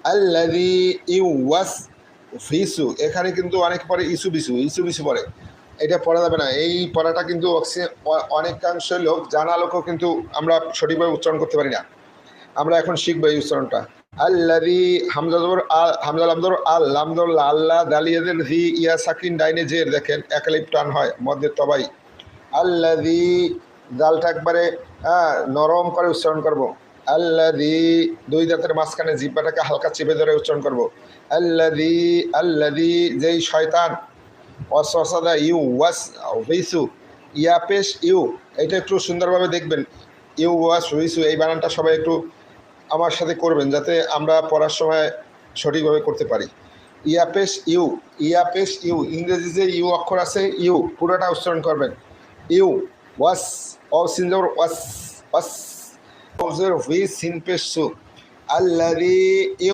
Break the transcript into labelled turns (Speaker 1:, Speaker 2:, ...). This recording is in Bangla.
Speaker 1: আল্লাযী ইউওয়াস ফিসু, এখানে কিন্তু অনেক পরে ইসু বিসু পড়ে, এটা পড়া যাবে না। এই পড়াটা কিন্তু অনেকাংশ লোক, জানা লোকও কিন্তু আমরা সঠিকভাবে উচ্চারণ করতে পারি না। আমরা এখন শিখবো এই উচ্চারণটা। আল্লাযী, হামজা জবর আল, হামজা লাম জবর আল, লাম জবর লা, আল্লাহ, দালিয়াদের জি, ইয়া সাকিন ডাইনে জের, দেখেন একালিপ টান হয় মধ্যে তবাই। আল্লাযী, জালটা একবারে নরম করে উচ্চারণ করব। আল্লাযী, দুই দাঁতের মাঝখানে জিহ্বাটাকে হালকা চেপে ধরে উচ্চারণ করব। আল্লাযী, আল্লাযী, যেই শয়তান, অসদা ইউ ওয়াস হুইসু, ইয়া পেশ ইউ, এটা একটু সুন্দরভাবে দেখবেন। ইউ ওয়াস হুইসু, এই বানানটা সবাই একটু আমার সাথে করবেন, যাতে আমরা পড়ার সময় সঠিকভাবে করতে পারি। ইয়া পেশ ইউ, ইয়া পেশ ইউ, ইংরেজি যে ইউ অক্ষর আছে, ইউ পুরোটা উচ্চারণ করবেন। You was, O সিনজর was, was Hui scene পেশ সু, আল্লাযী